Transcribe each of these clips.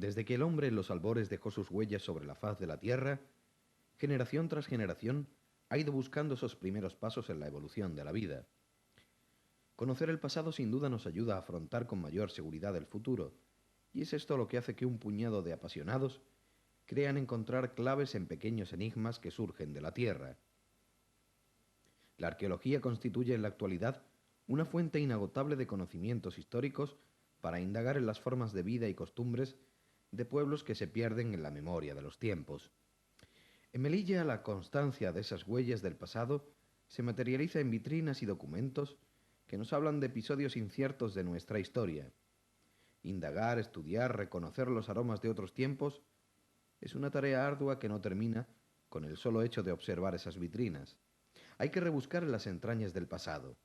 Desde que el hombre en los albores dejó sus huellas sobre la faz de la Tierra, generación tras generación ha ido buscando esos primeros pasos en la evolución de la vida. Conocer el pasado sin duda nos ayuda a afrontar con mayor seguridad el futuro, y es esto lo que hace que un puñado de apasionados crean encontrar claves en pequeños enigmas que surgen de la Tierra. La arqueología constituye en la actualidad una fuente inagotable de conocimientos históricos para indagar en las formas de vida y costumbres de pueblos que se pierden en la memoria de los tiempos. En Melilla, la constancia de esas huellas del pasado se materializa en vitrinas y documentos que nos hablan de episodios inciertos de nuestra historia. Indagar, estudiar, reconocer los aromas de otros tiempos es una tarea ardua que no termina con el solo hecho de observar esas vitrinas. Hay que rebuscar en las entrañas del pasado.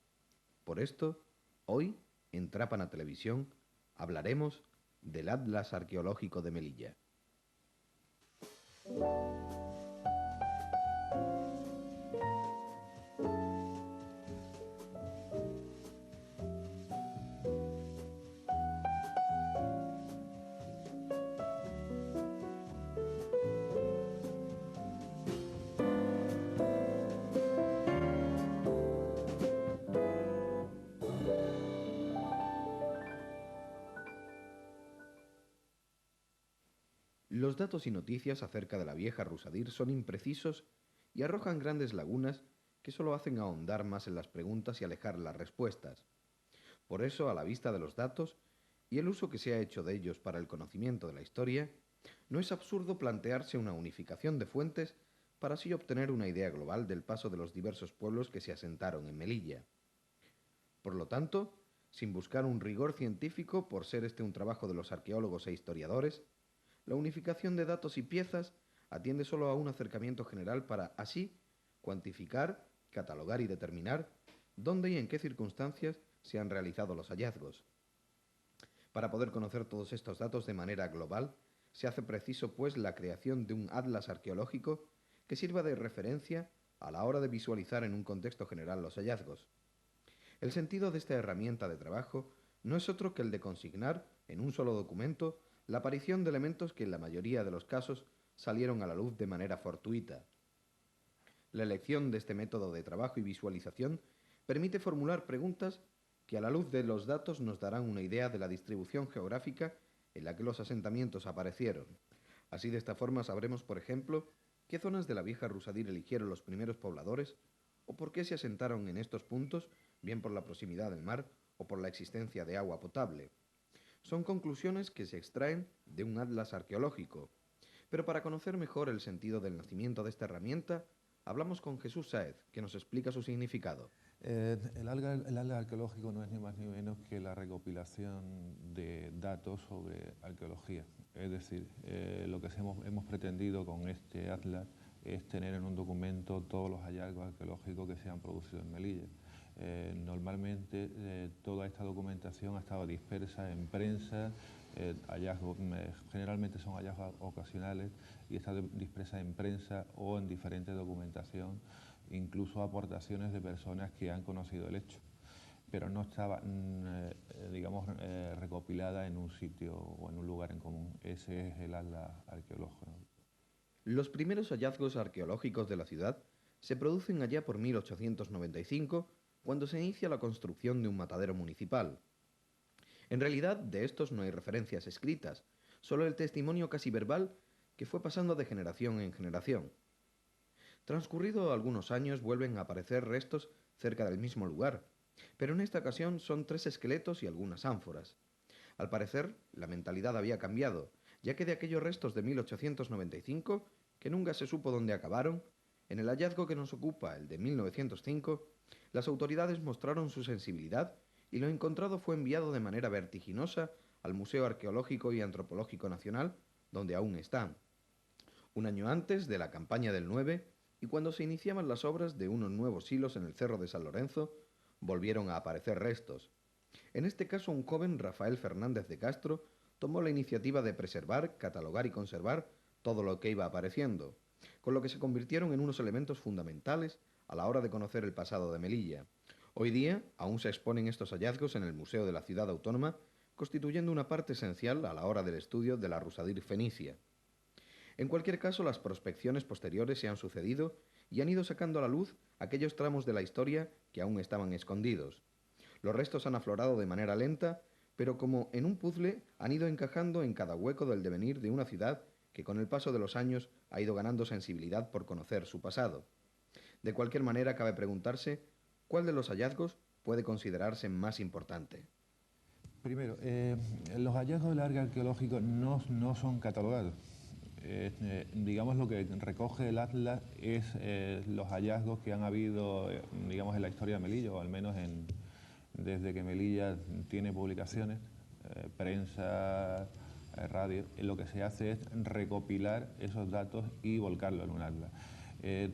Por esto, hoy, en Trápana Televisión, hablaremos del Atlas Arqueológico de Melilla. Los datos y noticias acerca de la vieja Rusadir son imprecisos y arrojan grandes lagunas que solo hacen ahondar más en las preguntas y alejar las respuestas. Por eso, a la vista de los datos y el uso que se ha hecho de ellos para el conocimiento de la historia, no es absurdo plantearse una unificación de fuentes para así obtener una idea global del paso de los diversos pueblos que se asentaron en Melilla. Por lo tanto, sin buscar un rigor científico por ser este un trabajo de los arqueólogos e historiadores, la unificación de datos y piezas atiende solo a un acercamiento general para así cuantificar, catalogar y determinar dónde y en qué circunstancias se han realizado los hallazgos. Para poder conocer todos estos datos de manera global, se hace preciso, pues, la creación de un atlas arqueológico que sirva de referencia a la hora de visualizar en un contexto general los hallazgos. El sentido de esta herramienta de trabajo no es otro que el de consignar, en un solo documento, la aparición de elementos que en la mayoría de los casos salieron a la luz de manera fortuita. La elección de este método de trabajo y visualización permite formular preguntas que a la luz de los datos nos darán una idea de la distribución geográfica en la que los asentamientos aparecieron. Así, de esta forma sabremos, por ejemplo, qué zonas de la vieja Rusadir eligieron los primeros pobladores o por qué se asentaron en estos puntos, bien por la proximidad del mar o por la existencia de agua potable. Son conclusiones que se extraen de un atlas arqueológico. Pero para conocer mejor el sentido del nacimiento de esta herramienta, hablamos con Jesús Sáez, que nos explica su significado. El atlas arqueológico no es ni más ni menos que la recopilación de datos sobre arqueología. Es decir, lo que hemos pretendido con este atlas es tener en un documento todos los hallazgos arqueológicos que se han producido en Melilla. Normalmente toda esta documentación ha estado dispersa en prensa, hallazgos, generalmente son hallazgos ocasionales y está dispersa en prensa o en diferente documentación, incluso aportaciones de personas que han conocido el hecho, pero no estaba, digamos, recopilada en un sitio o en un lugar en común. Ese es el atlas arqueológico. Los primeros hallazgos arqueológicos de la ciudad se producen allá por 1895, cuando se inicia la construcción de un matadero municipal. En realidad, de estos no hay referencias escritas, solo el testimonio casi verbal que fue pasando de generación en generación. Transcurrido algunos años vuelven a aparecer restos cerca del mismo lugar, pero en esta ocasión son 3 esqueletos y algunas ánforas. Al parecer, la mentalidad había cambiado, ya que de aquellos restos de 1895, que nunca se supo dónde acabaron, en el hallazgo que nos ocupa, el de 1905, las autoridades mostraron su sensibilidad y lo encontrado fue enviado de manera vertiginosa al Museo Arqueológico y Antropológico Nacional, donde aún están. Un año antes de la campaña del 9, y cuando se iniciaban las obras de unos nuevos hilos en el Cerro de San Lorenzo, volvieron a aparecer restos. En este caso, un joven, Rafael Fernández de Castro, tomó la iniciativa de preservar, catalogar y conservar todo lo que iba apareciendo, con lo que se convirtieron en unos elementos fundamentales a la hora de conocer el pasado de Melilla. Hoy día aún se exponen estos hallazgos en el Museo de la Ciudad Autónoma, constituyendo una parte esencial a la hora del estudio de la Rusadir fenicia. En cualquier caso, las prospecciones posteriores se han sucedido y han ido sacando a la luz aquellos tramos de la historia que aún estaban escondidos. Los restos han aflorado de manera lenta, pero como en un puzzle han ido encajando en cada hueco del devenir de una ciudad que con el paso de los años ha ido ganando sensibilidad por conocer su pasado. De cualquier manera, cabe preguntarse cuál de los hallazgos puede considerarse más importante. Primero, los hallazgos del área arqueológico no son catalogados. Digamos, lo que recoge el Atlas es los hallazgos que han habido, digamos, en la historia de Melilla, o al menos desde que Melilla tiene publicaciones, prensa, radio. Lo que se hace es recopilar esos datos y volcarlos en un Atlas.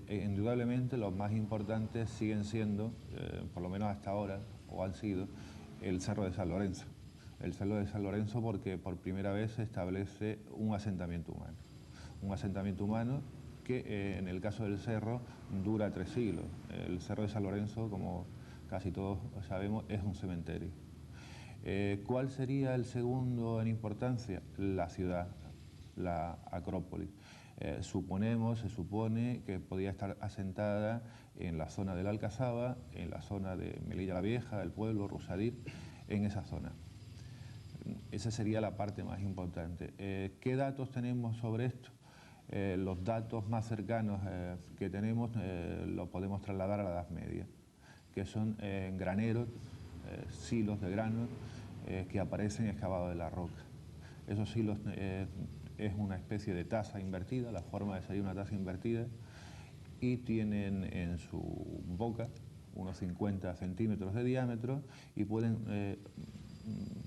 Indudablemente los más importantes siguen siendo, por lo menos hasta ahora, o han sido, el Cerro de San Lorenzo. El Cerro de San Lorenzo porque por primera vez se establece un asentamiento humano. Un asentamiento humano que en el caso del cerro dura 3 siglos. El Cerro de San Lorenzo, como casi todos sabemos, es un cementerio. ¿Cuál sería el segundo en importancia? La ciudad, la Acrópolis. Se supone que podía estar asentada en la zona de la Alcazaba, en la zona de Melilla la Vieja, del pueblo, Rusadir, en esa zona. Esa sería la parte más importante. ¿Qué datos tenemos sobre esto? Los datos más cercanos que tenemos los podemos trasladar a la Edad Media, que son graneros, silos de grano que aparecen excavados de la roca. Esos silos es una especie de taza invertida, la forma de sería una taza invertida, y tienen en su boca unos 50 centímetros de diámetro y pueden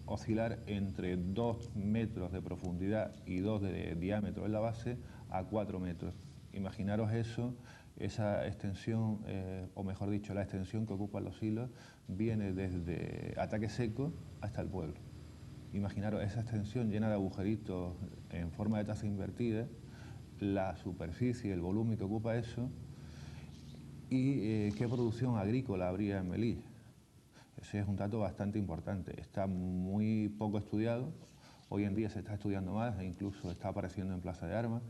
oscilar entre 2 metros de profundidad y 2 de diámetro en la base a 4 metros. Imaginaros eso, esa extensión, o mejor dicho, la extensión que ocupan los hilos viene desde Ataque Seco hasta el pueblo. Imaginaros esa extensión llena de agujeritos en forma de taza invertida, la superficie, el volumen que ocupa eso y qué producción agrícola habría en Melilla. Ese es un dato bastante importante. Está muy poco estudiado. Hoy en día se está estudiando más e incluso está apareciendo en Plaza de Armas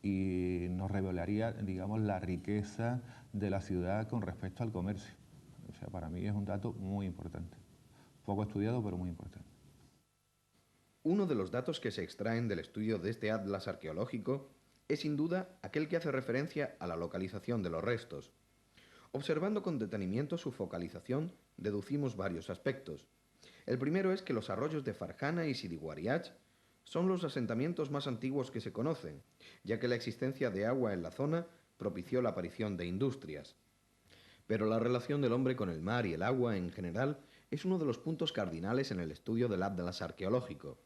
y nos revelaría, digamos, la riqueza de la ciudad con respecto al comercio. O sea, para mí es un dato muy importante. Poco estudiado, pero muy importante. Uno de los datos que se extraen del estudio de este atlas arqueológico es sin duda aquel que hace referencia a la localización de los restos. Observando con detenimiento su focalización, deducimos varios aspectos. El primero es que los arroyos de Farjana y Siriguariach son los asentamientos más antiguos que se conocen, ya que la existencia de agua en la zona propició la aparición de industrias. Pero la relación del hombre con el mar y el agua en general es uno de los puntos cardinales en el estudio del atlas arqueológico.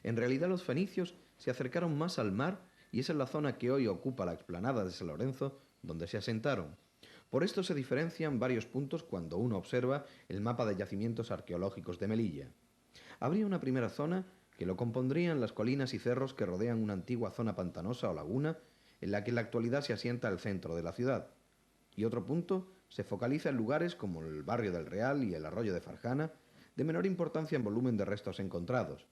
En realidad los fenicios se acercaron más al mar y es en la zona que hoy ocupa la explanada de San Lorenzo donde se asentaron. Por esto se diferencian varios puntos cuando uno observa el mapa de yacimientos arqueológicos de Melilla. Habría una primera zona que lo compondrían las colinas y cerros que rodean una antigua zona pantanosa o laguna en la que en la actualidad se asienta el centro de la ciudad. Y otro punto se focaliza en lugares como el barrio del Real y el arroyo de Farjana, de menor importancia en volumen de restos encontrados.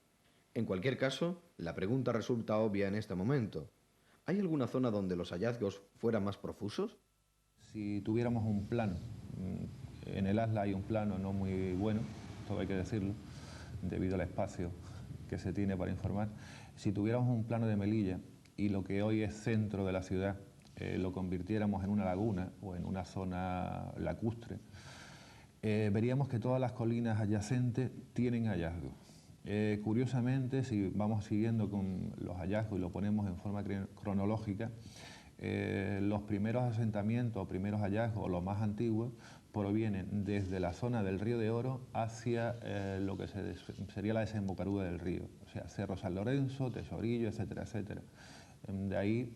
En cualquier caso, la pregunta resulta obvia en este momento. ¿Hay alguna zona donde los hallazgos fueran más profusos? Si tuviéramos un plano, en el Atlas hay un plano no muy bueno, todo hay que decirlo, debido al espacio que se tiene para informar. Si tuviéramos un plano de Melilla y lo que hoy es centro de la ciudad, lo convirtiéramos en una laguna o en una zona lacustre, veríamos que todas las colinas adyacentes tienen hallazgos. Curiosamente, si vamos siguiendo con los hallazgos y lo ponemos en forma cronológica, los primeros asentamientos o primeros hallazgos, o los más antiguos, provienen desde la zona del Río de Oro hacia lo que sería la desembocadura del río, o sea, Cerro San Lorenzo, Tesorillo, etcétera, etcétera. De ahí,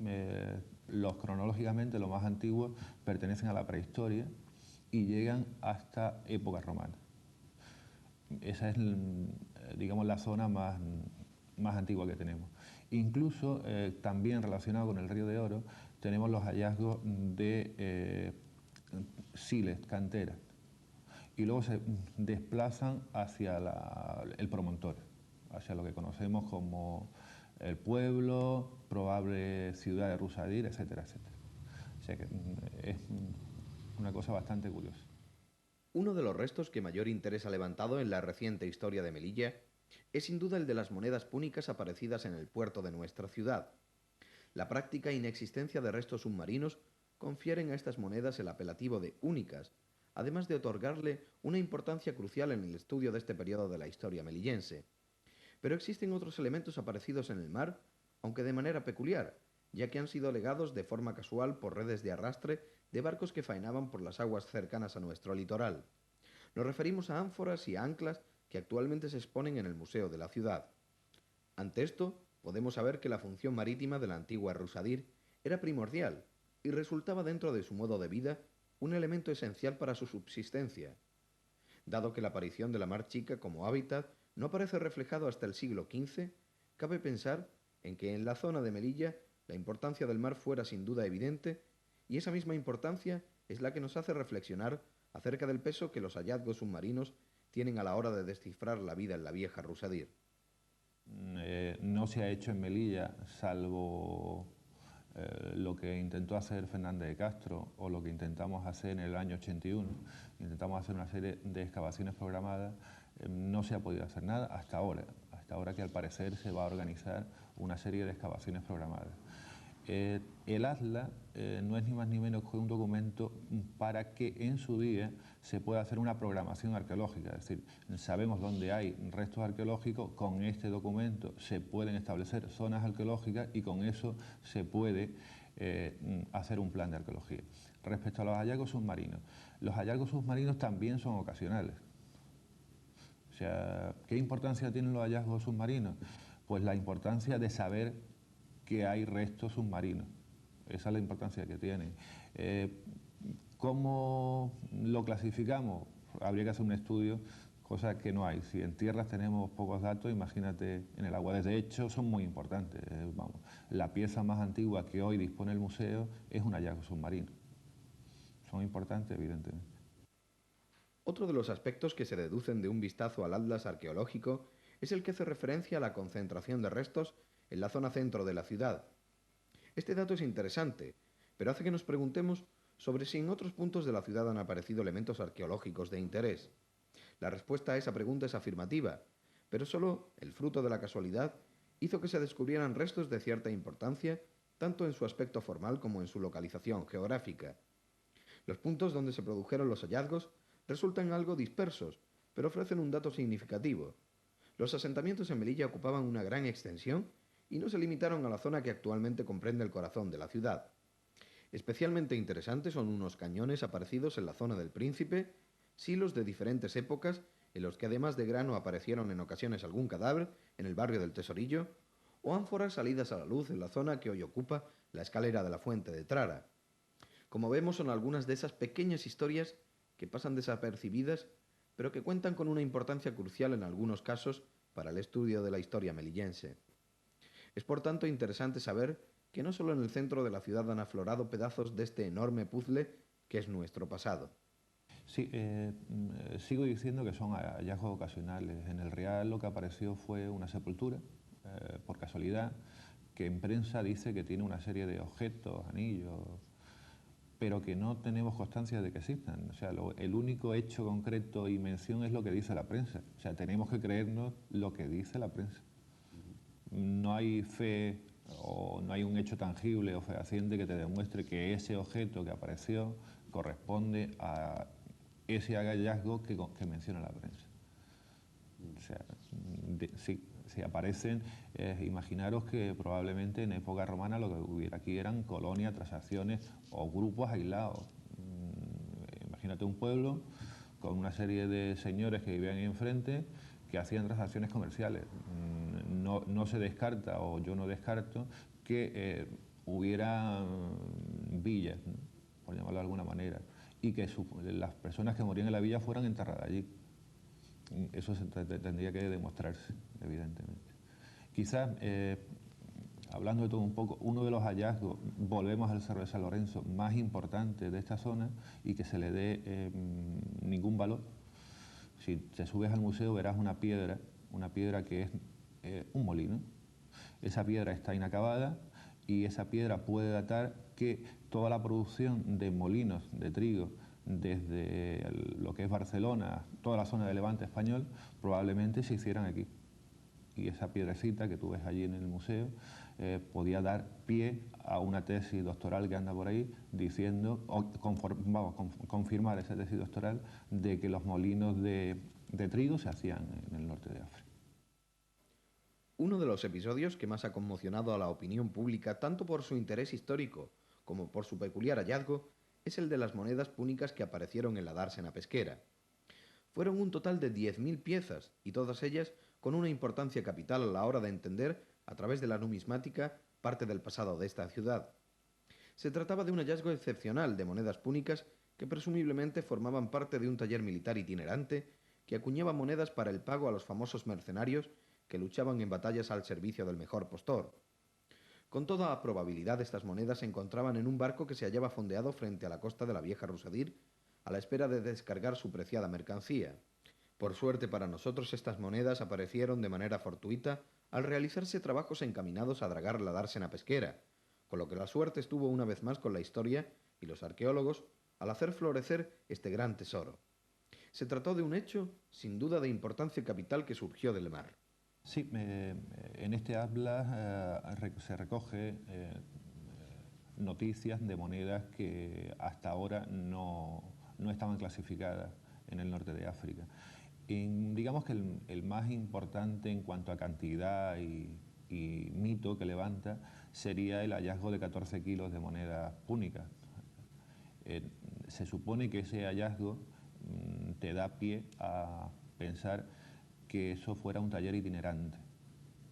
cronológicamente, los más antiguos pertenecen a la prehistoria y llegan hasta época romana. Esa es, digamos, la zona más antigua que tenemos. Incluso, también relacionado con el Río de Oro, tenemos los hallazgos de siles, canteras, y luego se desplazan hacia el promontorio. hacia lo que conocemos como el pueblo, probable ciudad de Rusadir, etcétera, etcétera. O sea que es una cosa bastante curiosa. Uno de los restos que mayor interés ha levantado en la reciente historia de Melilla es sin duda el de las monedas púnicas aparecidas en el puerto de nuestra ciudad. La práctica inexistencia de restos submarinos confieren a estas monedas el apelativo de únicas, además de otorgarle una importancia crucial en el estudio de este periodo de la historia melillense. Pero existen otros elementos aparecidos en el mar, aunque de manera peculiar, ya que han sido legados de forma casual por redes de arrastre de barcos que faenaban por las aguas cercanas a nuestro litoral. Nos referimos a ánforas y a anclas que actualmente se exponen en el Museo de la Ciudad. Ante esto, podemos saber que la función marítima de la antigua Rusadir era primordial y resultaba dentro de su modo de vida un elemento esencial para su subsistencia. Dado que la aparición de la Mar Chica como hábitat no aparece reflejado hasta el siglo XV, cabe pensar en que en la zona de Melilla la importancia del mar fuera sin duda evidente, y esa misma importancia es la que nos hace reflexionar acerca del peso que los hallazgos submarinos tienen a la hora de descifrar la vida en la vieja Rusadir. No se ha hecho en Melilla, salvo lo que intentó hacer Fernández de Castro o lo que intentamos hacer en el año 81. Intentamos hacer una serie de excavaciones programadas, no se ha podido hacer nada hasta ahora que al parecer se va a organizar una serie de excavaciones programadas. El Atlas no es ni más ni menos que un documento para que en su día se pueda hacer una programación arqueológica, es decir, sabemos dónde hay restos arqueológicos, con este documento se pueden establecer zonas arqueológicas y con eso se puede hacer un plan de arqueología. Respecto a los hallazgos submarinos, los hallazgos submarinos también son ocasionales. O sea, ¿qué importancia tienen los hallazgos submarinos? Pues la importancia de saber que hay restos submarinos. Esa es la importancia que tienen. ¿Cómo lo clasificamos? Habría que hacer un estudio, cosa que no hay. Si en tierras tenemos pocos datos, imagínate en el agua. De hecho, son muy importantes. Vamos, la pieza más antigua que hoy dispone el museo es un hallazgo submarino. Son importantes, evidentemente. Otro de los aspectos que se deducen de un vistazo al atlas arqueológico es el que hace referencia a la concentración de restos en la zona centro de la ciudad. Este dato es interesante, pero hace que nos preguntemos sobre si en otros puntos de la ciudad han aparecido elementos arqueológicos de interés. La respuesta a esa pregunta es afirmativa, pero solo el fruto de la casualidad hizo que se descubrieran restos de cierta importancia, tanto en su aspecto formal como en su localización geográfica. Los puntos donde se produjeron los hallazgos resultan algo dispersos, pero ofrecen un dato significativo. Los asentamientos en Melilla ocupaban una gran extensión y no se limitaron a la zona que actualmente comprende el corazón de la ciudad. Especialmente interesantes son unos cañones aparecidos en la zona del Príncipe, silos de diferentes épocas en los que además de grano aparecieron en ocasiones algún cadáver en el barrio del Tesorillo, o ánforas salidas a la luz en la zona que hoy ocupa la escalera de la Fuente de Trara. Como vemos, son algunas de esas pequeñas historias que pasan desapercibidas, pero que cuentan con una importancia crucial en algunos casos para el estudio de la historia melillense. Es por tanto interesante saber que no solo en el centro de la ciudad han aflorado pedazos de este enorme puzzle que es nuestro pasado. Sí, sigo diciendo que son hallazgos ocasionales. En el Real lo que apareció fue una sepultura, por casualidad, que en prensa dice que tiene una serie de objetos, anillos, pero que no tenemos constancia de que existan. O sea, el único hecho concreto y mención es lo que dice la prensa. O sea, tenemos que creernos lo que dice la prensa. No hay fe o no hay un hecho tangible o fehaciente que te demuestre que ese objeto que apareció corresponde a ese hallazgo que menciona la prensa. O sea, si aparecen, imaginaros que probablemente en época romana lo que hubiera aquí eran colonias, transacciones o grupos aislados. Imagínate un pueblo con una serie de señores que vivían ahí enfrente que hacían transacciones comerciales. No se descarta, o yo no descarto, que hubiera villas, ¿no?, por llamarlo de alguna manera, y que las personas que morían en la villa fueran enterradas allí. Eso tendría que demostrarse, evidentemente. Quizás, hablando de todo un poco, uno de los hallazgos, volvemos al Cerro de San Lorenzo, más importante de esta zona y que se le dé ningún valor. Si te subes al museo verás una piedra que es un molino. Esa piedra está inacabada y esa piedra puede datar que toda la producción de molinos de trigo desde lo que es Barcelona, toda la zona de Levante español, probablemente se hicieran aquí. Y esa piedrecita que tú ves allí en el museo podía dar pie a una tesis doctoral que anda por ahí diciendo, confirmar esa tesis doctoral de que los molinos de trigo se hacían en el norte de África. Uno de los episodios que más ha conmocionado a la opinión pública, tanto por su interés histórico como por su peculiar hallazgo, es el de las monedas púnicas que aparecieron en la dársena pesquera. Fueron un total de 10.000 piezas, y todas ellas con una importancia capital a la hora de entender, a través de la numismática, parte del pasado de esta ciudad. Se trataba de un hallazgo excepcional de monedas púnicas que presumiblemente formaban parte de un taller militar itinerante que acuñaba monedas para el pago a los famosos mercenarios que luchaban en batallas al servicio del mejor postor. Con toda probabilidad estas monedas se encontraban en un barco que se hallaba fondeado frente a la costa de la vieja Rusadir, a la espera de descargar su preciada mercancía. Por suerte para nosotros estas monedas aparecieron de manera fortuita al realizarse trabajos encaminados a dragar la dársena pesquera, con lo que la suerte estuvo una vez más con la historia y los arqueólogos al hacer florecer este gran tesoro. Se trató de un hecho sin duda de importancia capital que surgió del mar. Sí, en este atlas se recoge noticias de monedas que hasta ahora no estaban clasificadas en el norte de África. Digamos que el más importante en cuanto a cantidad y mito que levanta sería el hallazgo de 14 kilos de monedas púnicas. Se supone que ese hallazgo te da pie a pensar que eso fuera un taller itinerante.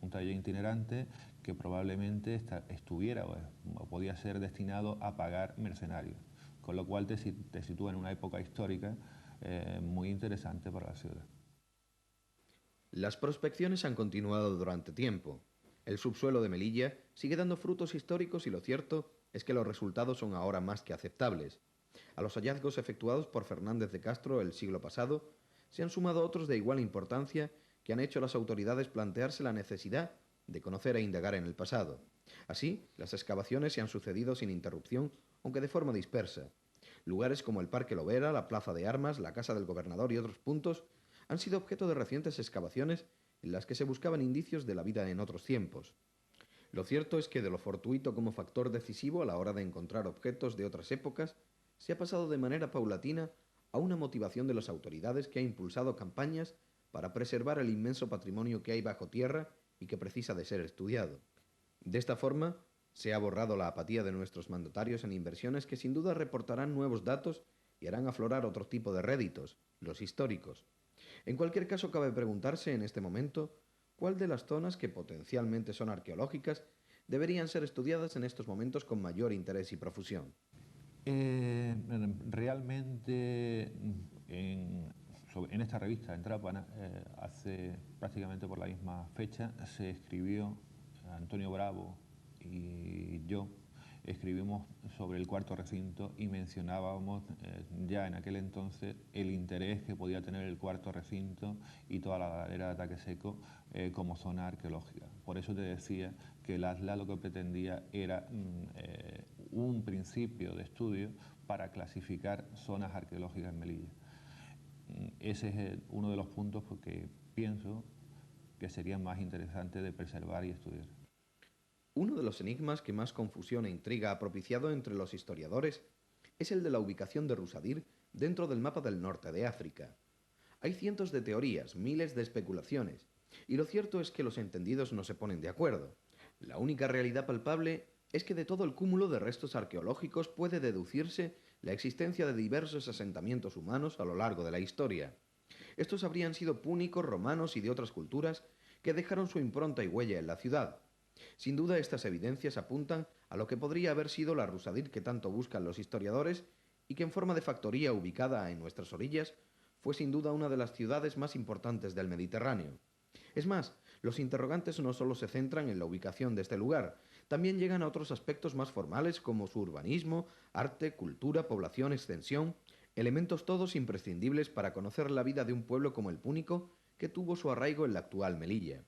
Un taller itinerante que probablemente estuviera o podía ser destinado a pagar mercenarios, con lo cual te sitúa en una época histórica muy interesante para la ciudad. Las prospecciones han continuado durante tiempo. El subsuelo de Melilla sigue dando frutos históricos y lo cierto es que los resultados son ahora más que aceptables. A los hallazgos efectuados por Fernández de Castro el siglo pasado se han sumado otros de igual importancia que han hecho a las autoridades plantearse la necesidad de conocer e indagar en el pasado. Así, las excavaciones se han sucedido sin interrupción, aunque de forma dispersa. Lugares como el Parque Lovera, la Plaza de Armas, la Casa del Gobernador y otros puntos han sido objeto de recientes excavaciones en las que se buscaban indicios de la vida en otros tiempos. Lo cierto es que de lo fortuito como factor decisivo a la hora de encontrar objetos de otras épocas, se ha pasado de manera paulatina a una motivación de las autoridades que ha impulsado campañas para preservar el inmenso patrimonio que hay bajo tierra y que precisa de ser estudiado. De esta forma, se ha borrado la apatía de nuestros mandatarios en inversiones que sin duda reportarán nuevos datos y harán aflorar otro tipo de réditos, los históricos. En cualquier caso, cabe preguntarse en este momento cuál de las zonas que potencialmente son arqueológicas deberían ser estudiadas en estos momentos con mayor interés y profusión. Realmente en esta revista, en Trápana, hace prácticamente por la misma fecha, se escribió, Antonio Bravo y yo, escribimos sobre el cuarto recinto y mencionábamos ya en aquel entonces el interés que podía tener el cuarto recinto y toda la ladera de Ataque Seco como zona arqueológica. Por eso te decía que el ATLA lo que pretendía era un principio de estudio para clasificar zonas arqueológicas en Melilla. Ese es uno de los puntos que pienso que sería más interesante de preservar y estudiar. Uno de los enigmas que más confusión e intriga ha propiciado entre los historiadores es el de la ubicación de Rusadir dentro del mapa del norte de África. Hay cientos de teorías, miles de especulaciones, y lo cierto es que los entendidos no se ponen de acuerdo. La única realidad palpable es que de todo el cúmulo de restos arqueológicos puede deducirse la existencia de diversos asentamientos humanos a lo largo de la historia. Estos habrían sido púnicos, romanos y de otras culturas que dejaron su impronta y huella en la ciudad. Sin duda estas evidencias apuntan a lo que podría haber sido la Rusadir que tanto buscan los historiadores y que en forma de factoría ubicada en nuestras orillas fue sin duda una de las ciudades más importantes del Mediterráneo. Es más, los interrogantes no solo se centran en la ubicación de este lugar, también llegan a otros aspectos más formales como su urbanismo, arte, cultura, población, extensión, elementos todos imprescindibles para conocer la vida de un pueblo como el púnico que tuvo su arraigo en la actual Melilla.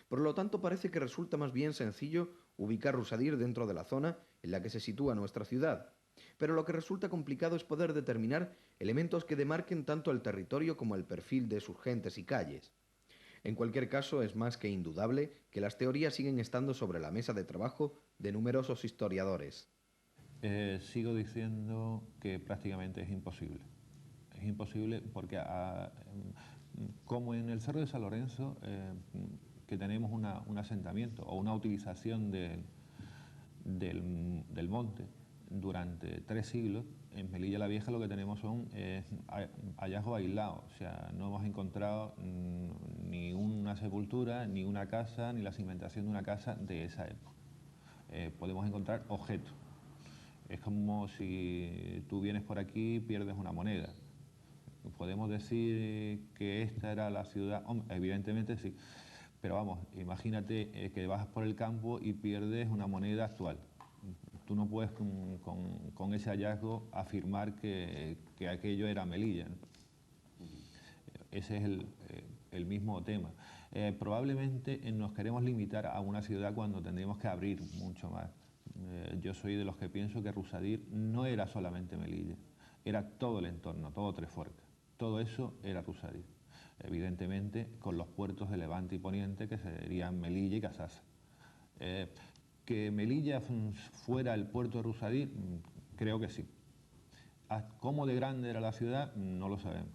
Por lo tanto, parece que resulta más bien sencillo ubicar Rusadir dentro de la zona en la que se sitúa nuestra ciudad. Pero lo que resulta complicado es poder determinar elementos que demarquen tanto el territorio como el perfil de sus gentes y calles. En cualquier caso, es más que indudable que las teorías siguen estando sobre la mesa de trabajo de numerosos historiadores. Sigo diciendo que prácticamente es imposible. Es imposible porque, como en el Cerro de San Lorenzo, que tenemos un asentamiento o una utilización del monte durante 3 siglos, en Melilla la Vieja lo que tenemos son hallazgos aislados. O sea, no hemos encontrado ni una sepultura, ni una casa, ni la cimentación de una casa de esa época. Podemos encontrar objetos. Es como si tú vienes por aquí y pierdes una moneda. ¿Podemos decir que esta era la ciudad? Hombre, evidentemente sí, pero vamos, imagínate que vas por el campo y pierdes una moneda actual. Tú no puedes con ese hallazgo afirmar que aquello era Melilla, ¿no? Ese es el mismo tema. Probablemente nos queremos limitar a una ciudad cuando tendríamos que abrir mucho más. Yo soy de los que pienso que Rusadir no era solamente Melilla, era todo el entorno, todo Treforca. Todo eso era Rusadir. Evidentemente con los puertos de Levante y Poniente, que serían Melilla y Casasa. ¿Que Melilla fuera el puerto de Rusadir? Creo que sí. ¿Cómo de grande era la ciudad? No lo sabemos.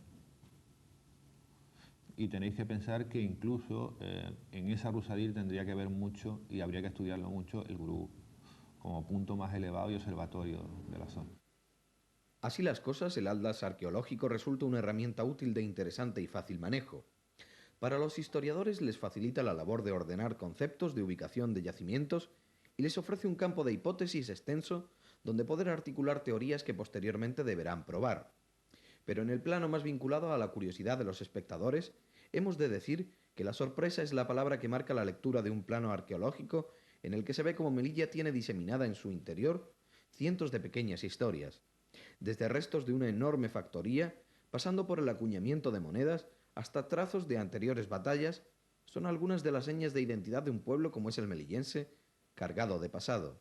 Y tenéis que pensar que incluso en esa Rusadir tendría que ver mucho, y habría que estudiarlo mucho, el Gurugú, como punto más elevado y observatorio de la zona. Así las cosas, el atlas arqueológico resulta una herramienta útil de interesante y fácil manejo. Para los historiadores les facilita la labor de ordenar conceptos de ubicación de yacimientos y les ofrece un campo de hipótesis extenso donde poder articular teorías que posteriormente deberán probar. Pero en el plano más vinculado a la curiosidad de los espectadores, hemos de decir que la sorpresa es la palabra que marca la lectura de un plano arqueológico en el que se ve cómo Melilla tiene diseminada en su interior cientos de pequeñas historias, desde restos de una enorme factoría, pasando por el acuñamiento de monedas, hasta trazos de anteriores batallas, son algunas de las señas de identidad de un pueblo como es el melillense, cargado de pasado.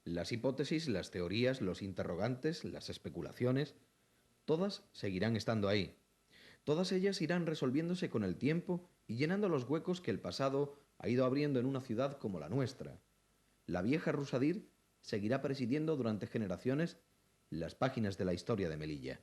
Las hipótesis, las teorías, los interrogantes, las especulaciones, todas seguirán estando ahí. Todas ellas irán resolviéndose con el tiempo y llenando los huecos que el pasado ha ido abriendo en una ciudad como la nuestra. La vieja Rusadir seguirá presidiendo durante generaciones las páginas de la historia de Melilla.